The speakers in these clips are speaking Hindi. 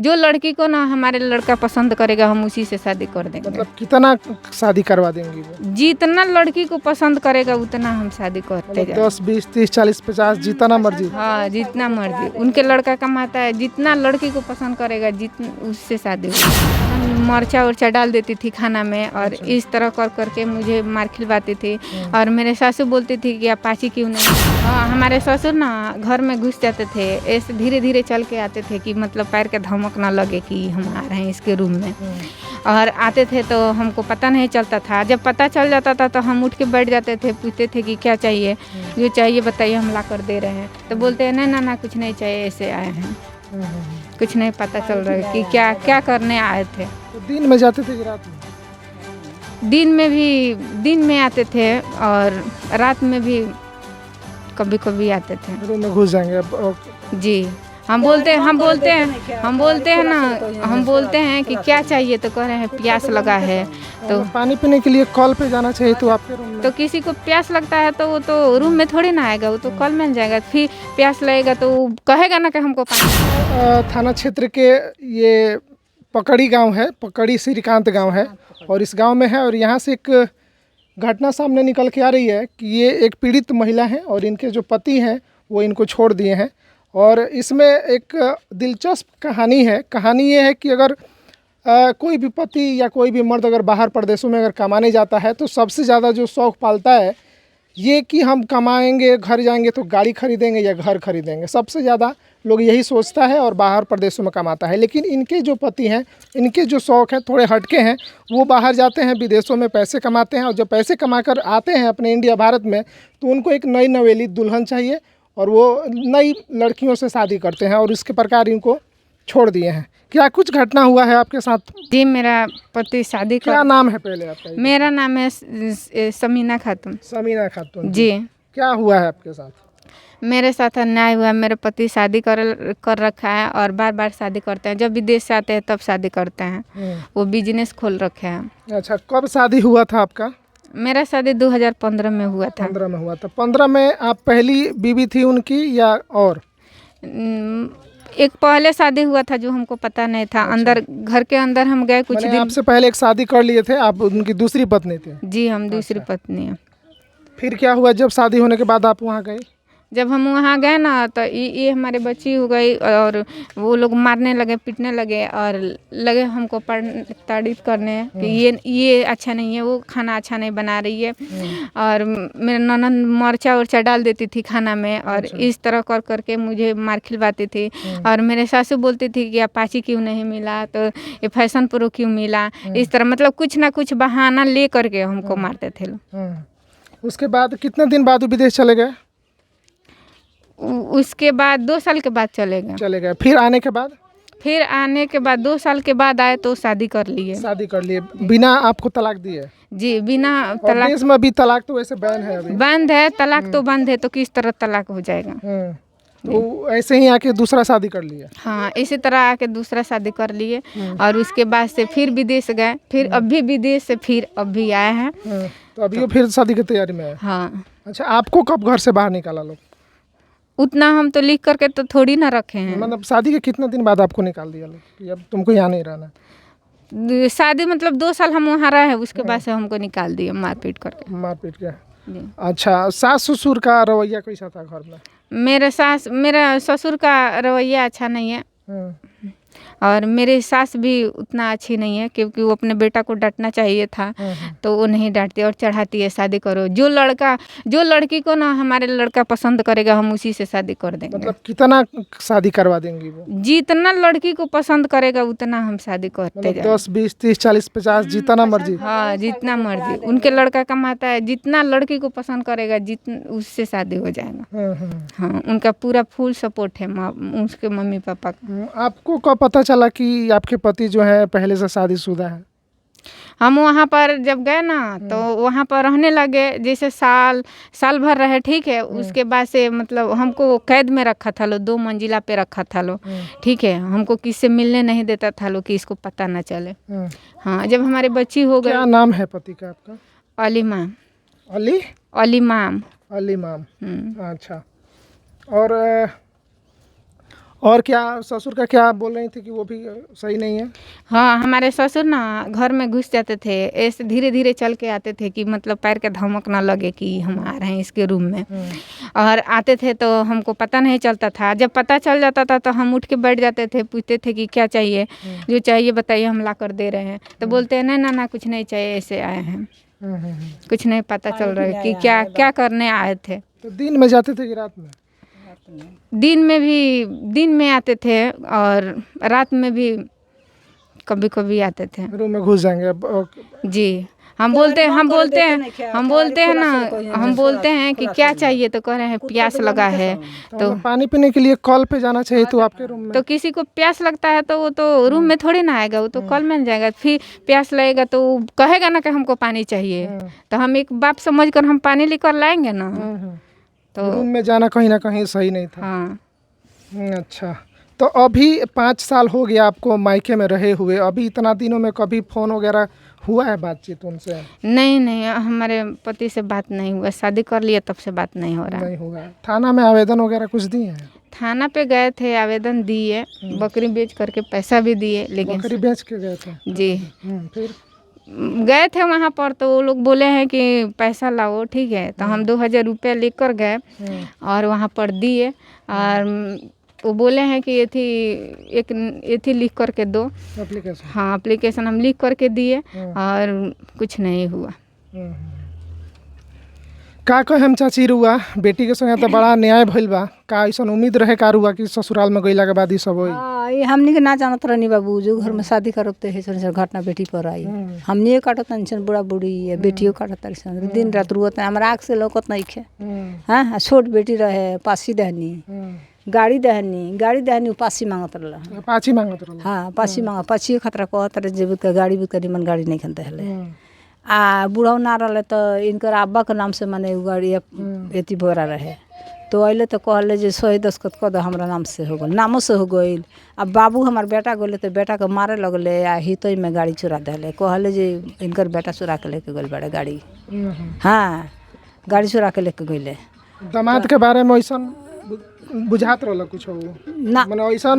जो लड़की को ना हमारे लड़का पसंद करेगा हम उसी से शादी कर देंगे। मतलब कितना शादी करवा देंगी वो? जितना लड़की को पसंद करेगा उतना हम शादी करते मतलब जाएंगे। 10, 20, 30, 40, 50 जितना मर्जी? हाँ, जितना मर्जी। उनके लड़का कमाता है, जितना लड़की को पसंद करेगा जितना उससे शादी होगी। मर्चा उर्चा डाल देती थी खाना में और इस तरह कर करके मुझे मार खिलवाती थी। और मेरे सासू बोलती थी कि अपाची क्यों नहीं। हमारे ससुर ना घर में घुस जाते थे, ऐसे धीरे धीरे चल के आते थे कि मतलब पैर के धमक ना लगे कि हम आ रहे हैं इसके रूम में। और आते थे तो हमको पता नहीं चलता था। जब पता चल जाता था तो हम उठ के बैठ जाते थे, पूछते थे कि क्या चाहिए, जो चाहिए बताइए हम ला कर दे रहे हैं। तो बोलते हैं नहीं ना कुछ नहीं चाहिए, ऐसे आए हैं, कुछ नहीं पता चल रहा है कि क्या क्या करने आए थे। तो दिन में जाते थे कि रात में? दिन में आते थे और रात में भी कभी कभी आते थे। रूम में घुस जाएंगे अब? जी, हम बोलते हैं कि क्या चाहिए, तो कह रहे हैं प्यास लगा है। तो पानी पीने के लिए कॉल पे जाना चाहिए तो आपके रूम में? तो किसी को प्यास लगता है तो वो तो रूम में थोड़ी ना आएगा, वो तो कॉल में जाएगा। फिर प्यास लगेगा तो वो कहेगा ना कि हमको पानी। थाना क्षेत्र के ये पकड़ी गांव है, पकड़ी श्रीकांत गांव है और इस गांव में है। और यहाँ से एक घटना सामने निकल के आ रही है कि ये एक पीड़ित महिला हैं और इनके जो पति हैं वो इनको छोड़ दिए हैं। और इसमें एक दिलचस्प कहानी है। कहानी ये है कि अगर कोई भी पति या कोई भी मर्द अगर बाहर प्रदेशों में अगर कमाने जाता है तो सबसे ज़्यादा जो शौक़ पालता है ये कि हम कमाएंगे, घर जाएंगे तो गाड़ी खरीदेंगे या घर खरीदेंगे। सबसे ज़्यादा लोग यही सोचता है और बाहर प्रदेशों में कमाता है। लेकिन इनके जो पति हैं, इनके जो शौक़ हैं थोड़े हटके हैं। वो बाहर जाते हैं, विदेशों में पैसे कमाते हैं और जब पैसे कमा कर आते हैं अपने इंडिया भारत में तो उनको एक नई नवेली दुल्हन चाहिए और वो नई लड़कियों से शादी करते हैं और इसके प्रकार इनको छोड़ दिए हैं। क्या कुछ घटना हुआ है आपके साथ? जी, मेरा पति शादी कर। क्या नाम है पहले आपका? मेरा नाम है समीना खातून। समीना खातून जी। क्या हुआ है आपके साथ? मेरे साथ अन्याय हुआ। मेरे पति शादी कर रखा है और बार बार शादी करते हैं। जब विदेश से आते हैं तब शादी करते हैं। वो बिजनेस खोल रखे हैं। अच्छा, कब शादी हुआ था आपका? मेरा शादी 2015 में हुआ था। 15 में हुआ था। 15 में आप पहली बीवी थी उनकी या और? एक पहले शादी हुआ था जो हमको पता नहीं था। अंदर घर के अंदर हम गए कुछ दिन। आपसे पहले एक शादी कर लिए थे, आप उनकी दूसरी पत्नी थे? जी, हम दूसरी पत्नी हैं। फिर क्या हुआ जब शादी होने के बाद आप वहाँ गए? जब हम वहाँ गए ना तो ये हमारे बच्ची हो गई और वो लोग मारने लगे, पीटने लगे और लगे हमको तारीफ करने कि ये अच्छा नहीं है, वो खाना अच्छा नहीं बना रही है। और मेरे ननद मर्चा उर्चा डाल देती थी खाना में और इस तरह कर करके मुझे मार खिलवाती थी। और मेरे सासू बोलती थी कि अपाची क्यों नहीं मिला, तो ये फैशन प्रो क्यों मिला। इस तरह मतलब कुछ ना कुछ बहाना ले करके हमको मारते थे। उसके बाद कितने दिन बाद विदेश चले गए? उसके बाद 2 साल के बाद चले गए। फिर आने के बाद 2 साल के बाद आए तो शादी कर लिए। बिना आपको तलाक दिए? जी, बिना तलाक। देश में भी तलाक तो वैसे बैन है अभी? बंद है, तलाक तो बंद है, तो किस तरह तलाक हो जाएगा। तो ऐसे ही आके दूसरा शादी कर लिया? हाँ, इसी तरह आके दूसरा शादी कर लिए। और उसके बाद से फिर विदेश गए, फिर अभी विदेश से फिर अभी आए हैं। तो अभी फिर शादी की तैयारी में है? हाँ। अच्छा, आपको कब घर से बाहर निकाला लोग? उतना हम तो लिख करके तो थोड़ी ना रखे हैं। मतलब शादी के कितने दिन बाद आपको निकाल दिया लोग कि अब तुमको यहाँ नहीं रहना? शादी मतलब 2 साल हम वहाँ रहे, उसके बाद से हमको निकाल दिया मारपीट करके। अच्छा, सास ससुर का रवैया कैसा था घर में? मेरा ससुर का रवैया अच्छा नहीं है और मेरे सास भी उतना अच्छी नहीं है क्योंकि वो अपने बेटा को डांटना चाहिए था तो वो नहीं डांटती और चढ़ाती है शादी करो। जो लड़की को ना हमारे लड़का पसंद करेगा हम उसी से शादी कर देंगे। मतलब कितना शादी करवा देंगी वो? जितना लड़की को पसंद करेगा उतना हम शादी करते जाएंगे। 10, 20, 30, 40, 50 जितना मर्जी? हाँ, जितना मर्जी। उनके लड़का कमाता है, जितना लड़की को पसंद करेगा जितना उससे शादी हो जाएगा। हाँ, उनका पूरा फुल सपोर्ट है उसके मम्मी पापा का। आपको कब पता चला कि आपके पति जो है पहले से शादीशुदा है? हम वहाँ पर जब गए ना तो वहाँ पर रहने लगे, जैसे साल भर रहे, ठीक है। उसके बाद से मतलब हमको कैद में रखा था लो, 2 मंजिला पे रखा था लो, ठीक है। हमको किससे मिलने नहीं देता था लो कि इसको पता ना चले। हाँ, जब हमारे बच्ची हो गई। क्या नाम है पति का आपका? अलीमाम। अलीमाम। अच्छा, और क्या ससुर का क्या बोल रही थी कि वो भी सही नहीं है? हाँ, हमारे ससुर ना घर में घुस जाते थे, ऐसे धीरे धीरे चल के आते थे कि मतलब पैर के धमक ना लगे कि हम आ रहे हैं इसके रूम में। और आते थे तो हमको पता नहीं चलता था, जब पता चल जाता था तो हम उठ के बैठ जाते थे, पूछते थे कि क्या चाहिए, जो चाहिए बताइए हम ला कर दे रहे हैं। तो बोलते हैं ना ना कुछ नहीं चाहिए, ऐसे आए हैं, कुछ नहीं पता चल रहा है कि क्या क्या करने आए थे। तो दिन में जाते थे कि रात में? दिन में आते थे और रात में भी कभी कभी आते थे। रूम में घुस जाएंगे अब? जी, हम बोलते हैं कि क्या चाहिए, तो कह रहे हैं प्यास लगा है। तो पानी पीने के लिए कल पे जाना चाहिए तो आपके रूम में? तो किसी को प्यास लगता है तो वो तो रूम में थोड़ी ना आएगा, वो तो कल में जाएगा। फिर प्यास लगेगा तो कहेगा ना कि हमको पानी चाहिए, तो हम एक बाप समझकर हम पानी लेकर लाएंगे ना। तो रूम में जाना कहीं ना कहीं सही नहीं था। हाँ। अच्छा, तो अभी 5 साल हो गया आपको मायके में रहे हुए, अभी इतना दिनों में कभी फ़ोन वगैरह हुआ है बातचीत उनसे? नहीं, हमारे पति से बात नहीं हुआ, शादी कर लिया तब से बात नहीं हो रहा। नहीं होगा। थाना में आवेदन वगैरह कुछ दिए हैं? थाना पे गए थे, आवेदन दिए, बकरी बेच करके पैसा भी दिए, लेकिन बकरी बेच के गए थे? जी। फिर गए थे वहाँ पर तो वो लोग बोले हैं कि पैसा लाओ, ठीक है। तो हम 2000 रुपया लेकर गए और वहाँ पर दिए, और वो बोले हैं कि ये थी लिख करके दो एप्लीकेशन। हाँ, एप्लीकेशन हम लिख करके दिए और कुछ नहीं हुआ। का कहे चाची रुआ बेटी के संगे तो बड़ा न्याय भइल बा, का ऐसा उम्मीद रहे का रुआ कि ससुराल में गइला के बाद ई सब होई? ये हमनी के ना जानत रहनी बाबू, जो घर में शादी करते है सन घटना बेटी पर आई। हमनी काटत सन, बूढ़ा बूढ़ी है बेटियों काटत सन, दिन रात रुअत हमारा आँख से लौकत नहीं खे। हाँ, छोट बेटी रहे, पासी दहनी, गाड़ी दहनी पासी मांगत रहा। पाची मांगत रहा? हाँ, पासी मांगा, पाची खतरा कहत रहे जेब का गाड़ी भी करी मन गाड़ी नहीं खनते हले। आ बूढ़ा ना रहे तो इनकर अब्बा के नाम से माने गाड़ी एती बोरा रहे, तो अइले तो कहले जे 100 दस्खत कर दो हमरा नाम से हो गल, नामों से हो गइल। अब बाबू हमार बेटा गले तो बेटा के मारे लगले, आ हितई में गाड़ी चुरा देले, कहले जे इनकर बेटा चुरा के लेके गइल बड़े गाड़ी। हाँ, गाड़ी चुरा के लेके गइले। दामाद के बारे में ऐसा बुझात रहला कुछ हो ना, माने ऐसा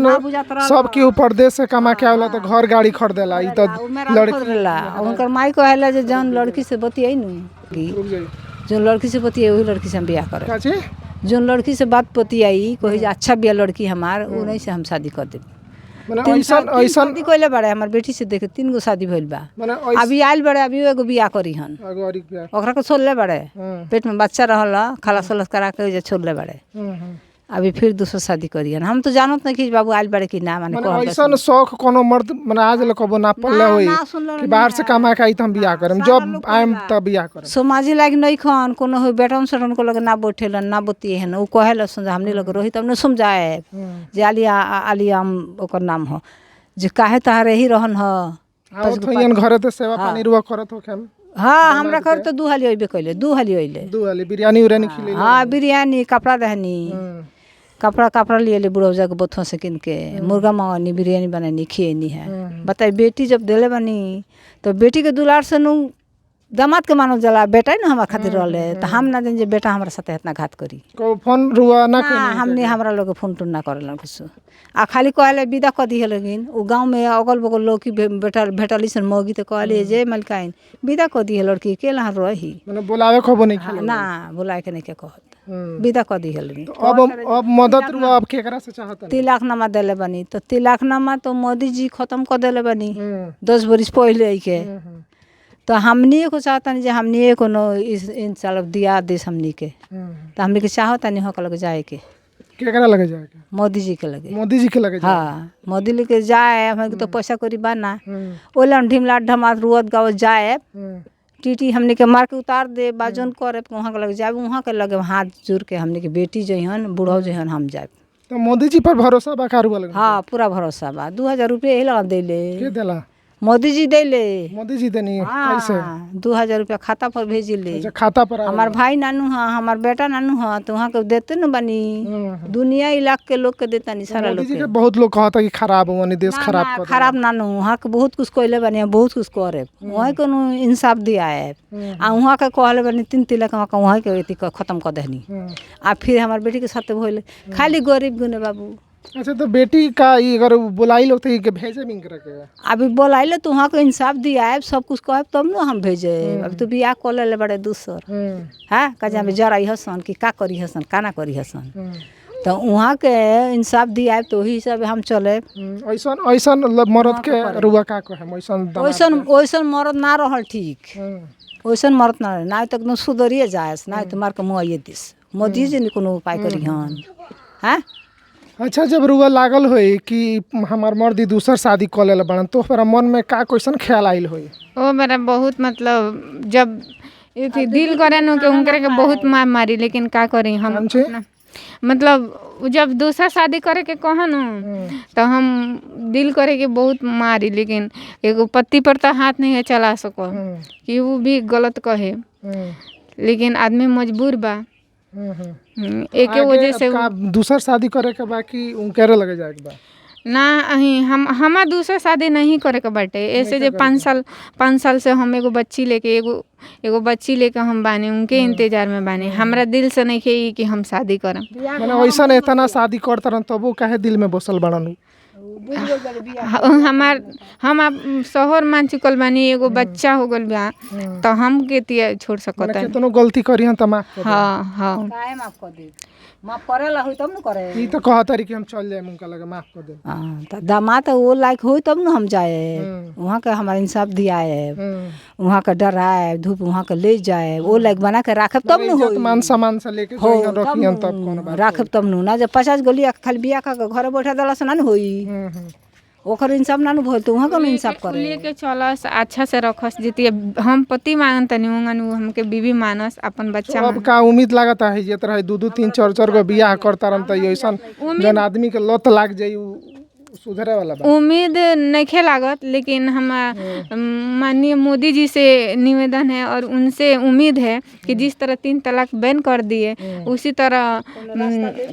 सब के परदेश से कमा के आवला तो घर गाड़ी खरीदेला, ई तो लड़की उनकर माई कहला जे जौन लड़की से बतियाई नु, जो लड़की से बतियाई वही लड़की से हम बियाह करे। काची जो लड़की से बात बतियाई कही जे अच्छा बिया लड़की हमार, उन्हीं से हम शादी कर देब। माने ऐसा शादी कइले बड़े हमार बेटी से देखे 3 गो शादी भइल बा। माने अभी आइल बड़े, अभी एगो बियाह करी हन, ओकरा के छोड़ले बड़े, पेट में बच्चा रहल, खलास उलास करा के जे छोड़ले बड़े। अभी फिर दूसरा शादी करियन। हम तो जानत नहीं कि बाबू आइल बड़े कि ना, माने ऐसा शौक कोनो मर्द माने आज ले कबो ना पल्ले होई कि बाहर से कमा के आई त हम बियाह करम, जब आएम तब बियाह करम। समाजी लाग नहीं खन कोनो हो बेटन सटन को लगे ना बैठेलन ना बतियेहन, उ कहेला समझा हमनी लगे रही तब न समझाए जे आलियाम ओकर नाम हो, जे काहे तारे ही रहन ह। आवत होयन घरे ते सेवा पानी रुआ करत होखम? हाँ, हमरा घर तो 2 हाली अइबे कइले, 2 हाली अइले। 2 हाली बिरयानी उरानी खिले? हाँ, बिरयानी, कपड़ा दहनी, कपड़ा लिए ले बुढ़ौजा के बोथों से किन के, मुर्गा मंगानी, बिरयानी बनानी, खियनी है। बताइए बेटी जब देले बनी तो बेटी के दुलार से नु दामाद के मानल जला, बेटा ना हमारा खातिर रहले, तो हम ना दिन जे बेटा हमारे साथे इतना घात करी। को फोन रुआ ना के? हमने हमरा लोग फोन टोन ना करलन कुछ, आ खाली कहले विदा क दिए लगिन। उ गांव में अगल बगल लोग की बेटा भेटली सन मौगी, तो कहले जे मलकाइन विदा क दिए लड़की के ला रही, माने बुलावे खबो नहीं खेल ना बुलाए के नहीं के कहत, विदा क दिए लगिन। तो अब मदद रुआ अब केकरा से चाहत? तिलकनामा देले बनी, तो तिलकनामा तो मोदी जी खत्म कर देले बनी 10 बरिस पहले के। तो हमनी को चाहता नहीं जे हमनी को नो इंशाल्लाह दिया देश हमनी के, तो हमनी के चाहता नहीं हो लगे जाए के। केकरा लगे जाए के? मोदी जी के लगे। मोदी जी के लगे जाए? हाँ, मोदी लेके जाए, हमके तो पैसा करी बाना, ओला ढिमला ढमात रुअत गाँव जाए, टीटी हमने के मार के उतार दे बाजन करे, वहाँ के लगे जाए, वहाँ के लगे हाथ जोड़ के हमने के बेटी जइहन बूढ़ो जइहन हम जाए। तो मोदी जी पर भरोसा बा कारुआ लगे? हाँ, पूरा भरोसा बा। 2000 रुपये यही लगा देले। के देला? मोदी जी देले। मोदी जी देनी कैसे? 2000 रुपया खाता पर भेजिले। अच्छा, खाता पर? हमार भाई नानू हाँ, हमार बेटा नानू हाँ, तो वहाँ के देते न बनी, दुनिया इलाके के लोग के देता नहीं सारा लोग के। बहुत लोग कहता कि खराब हो, देश खराब कर खराब नानू, वहाँ के बहुत कुछ कहले बनी, बहुत कुछ करे, वहाँ के इंसाफ दिया है। आ वहाँ के कहले बनी 3 तिलक वहाँ के खत्म कर देनी। आ फिर हमार बेटी के साथ भइले, खाली गरीब गुने बाबू अच्छा, तो बेटी का ये अगर बुलाई लोग तो भेजे भी रखेगा। अभी बोलाइले तो वहाँ के इंसाफ दिया है, सब कुछ कहे तब न हम भेजे। अभी तो बियाह कर ले बड़े दूसर है कजा में जरा हसन कि का करी हसन का ना करी हसन, तो वहाँ के इंसाफ दिया है तो वही हिसाब हम चले। ऐसा ऐसा मर्द के रुआ का कहे वैसन मर्द ना रहल ठीक, वैसन मर्द ना रहे ना तक न सुधरिए जाए ना तो मार के मुआइए दिस मोदी जी ने कोनो उपाय करी हन हैं। अच्छा, जब रुआ लागल होई कि हमार मर्दी दूसर शादी कर ले बड़न तो फिर मन में का क्वेश्चन ख्याल आइल होई? ओ मेरा बहुत मतलब जब ये थी दिल करे न के उनकरे के बहुत मार मारी, लेकिन का करी हम अपना मतलब जब दूसरा शादी करे के कहा न तो हम दिल करे के बहुत मारी, लेकिन एगो पति पर तो हाथ नहीं है चला सको कि वो भी गलत कहे, लेकिन आदमी मजबूर बा। एक वजह से दूसर शादी करे के बाकी उनकरे लगे जाए के बा ना हमार दूसरा शादी नहीं करे के बाटे। ऐसे जो 5 साल से हम एगो बच्ची लेके हम बानी, उनके इंतजार में बानी। हमरा दिल से नहीं खे कि हम शादी करम। माने वैसा इतना शादी करत रहन तबो काहे दिल में बसल बड़न? हम शहर मान चुकल बानी, एगो बच्चा हो गल बा तो हम के छोड़ सकत है। केतनो गलती करी हम त माफ कर दे। हां हां काहे माफ कर दे, माफ करेला होई तब न करे। ई तो कहत रही कि हम चल जाए उनका लगे माफ कर दे। हां त दामाद वो लायक होई तब न हम जाए, वहाँ का हमारा इंसाफ दिया है, वहाँ का डराए धूप वहाँ का ले जाए, वो लायक बना के राखब तब न होई। मान सम्मान से लेके जो रखियन तब कोनो बात राखब तब न ना जब 50 गोली खाली बिया का घर बैठा दला से ना होई, ओकर इंसाफ ना भइल तो वहाँ का इंसाफ करे लेके चलस अच्छा से रखस। जितिए हम पति मांगन तनी हमके बीवी मानस अपन बच्चा। अब का उम्मीद लागत है जे तरह 2 3 4 गो बियाह करता रहन त ऐसा जन आदमी के लत लाग जाई सुधरे वाला बा? उम्मीद नहीं लागत, लेकिन हम माननीय मोदी जी से निवेदन है और उनसे उम्मीद है कि जिस तरह 3 तलाक बैन कर दिए उसी तरह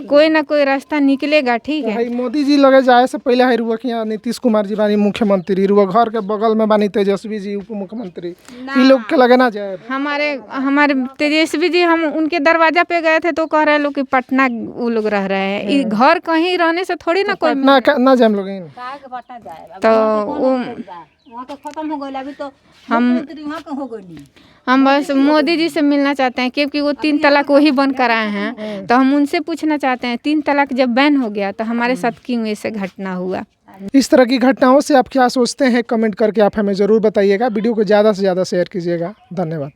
कोई ना कोई रास्ता निकलेगा। ठीक है, मोदी जी लगे जाए से पहले है रुआ कि नीतीश कुमार जी बानी मुख्यमंत्री, रुआ घर के बगल में बानी तेजस्वी जी उप मुख्यमंत्री, ई लोग के लगे ना जाए? हमारे तेजस्वी जी हम उनके दरवाजा पे गए थे तो कह रहे लोग कि पटना वो लोग रह रहे हैं, घर कहीं रहने से थोड़ी ना कोई ना जाए लोग। तो वहाँ का खत्म हो गया, अभी तो हम बस मोदी जी से मिलना चाहते हैं क्योंकि वो 3 तलाक वही बंद कराए हैं। तो हम उनसे पूछना चाहते हैं 3 तलाक जब बैन हो गया तो हमारे साथ क्यों ऐसे घटना हुआ? इस तरह की घटनाओं से आप क्या सोचते हैं कमेंट करके आप हमें ज़रूर बताइएगा। वीडियो को ज़्यादा से ज़्यादा शेयर कीजिएगा। धन्यवाद।